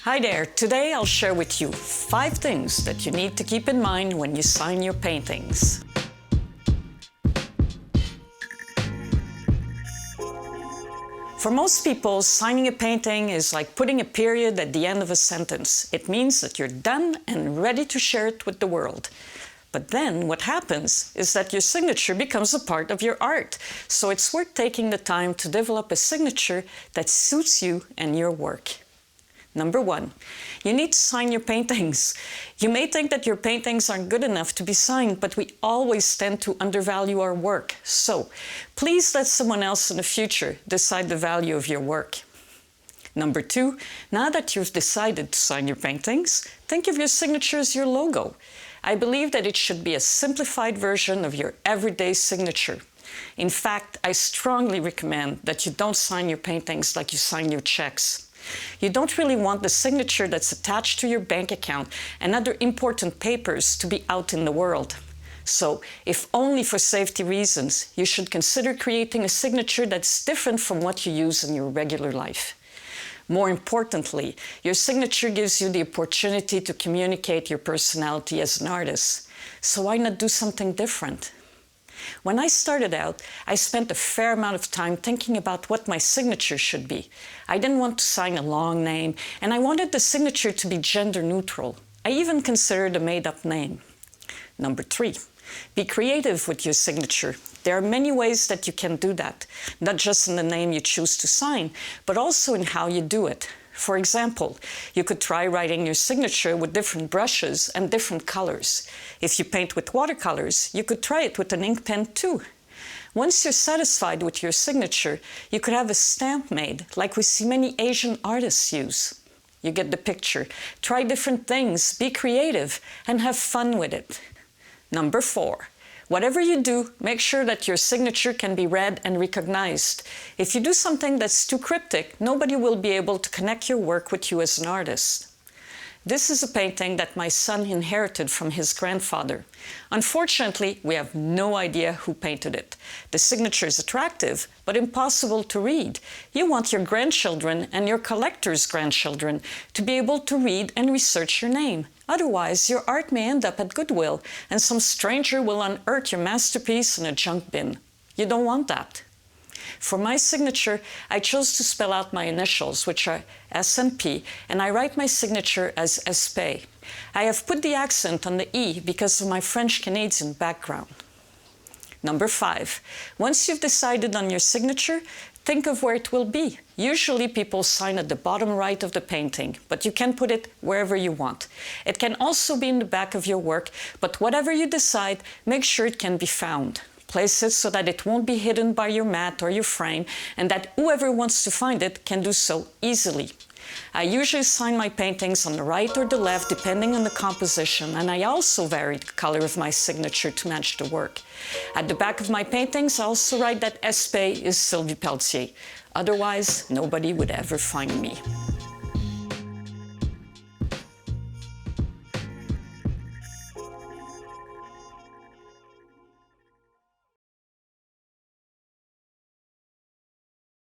Hi there! Today I'll share with you 5 things that you need to keep in mind when you sign your paintings. For most people, signing a painting is like putting a period at the end of a sentence. It means that you're done and ready to share it with the world. But then what happens is that your signature becomes a part of your art. So it's worth taking the time to develop a signature that suits you and your work. Number 1, you need to sign your paintings. You may think that your paintings aren't good enough to be signed, but we always tend to undervalue our work. So please let someone else in the future decide the value of your work. Number 2, now that you've decided to sign your paintings, think of your signature as your logo. I believe that it should be a simplified version of your everyday signature. In fact, I strongly recommend that you don't sign your paintings like you sign your checks. You don't really want the signature that's attached to your bank account and other important papers to be out in the world. So, if only for safety reasons, you should consider creating a signature that's different from what you use in your regular life. More importantly, your signature gives you the opportunity to communicate your personality as an artist. So why not do something different? When I started out, I spent a fair amount of time thinking about what my signature should be. I didn't want to sign a long name, and I wanted the signature to be gender neutral. I even considered a made-up name. Number 3, be creative with your signature. There are many ways that you can do that, not just in the name you choose to sign, but also in how you do it. For example, you could try writing your signature with different brushes and different colors. If you paint with watercolors, you could try it with an ink pen too. Once you're satisfied with your signature, you could have a stamp made, like we see many Asian artists use. You get the picture. Try different things, be creative, and have fun with it. Number 4. Whatever you do, make sure that your signature can be read and recognized. If you do something that's too cryptic, nobody will be able to connect your work with you as an artist. This is a painting that my son inherited from his grandfather. Unfortunately, we have no idea who painted it. The signature is attractive, but impossible to read. You want your grandchildren and your collector's grandchildren to be able to read and research your name. Otherwise, your art may end up at Goodwill, and some stranger will unearth your masterpiece in a junk bin. You don't want that. For my signature, I chose to spell out my initials, which are S and P, and I write my signature as Espé. I have put the accent on the E because of my French-Canadian background. Number 5, once you've decided on your signature, think of where it will be. Usually people sign at the bottom right of the painting, but you can put it wherever you want. It can also be in the back of your work, but whatever you decide, make sure it can be found. Place it so that it won't be hidden by your mat or your frame, and that whoever wants to find it can do so easily. I usually sign my paintings on the right or the left, depending on the composition, and I also vary the color of my signature to match the work. At the back of my paintings, I also write that Espé is Sylvie Pelletier. Otherwise, nobody would ever find me.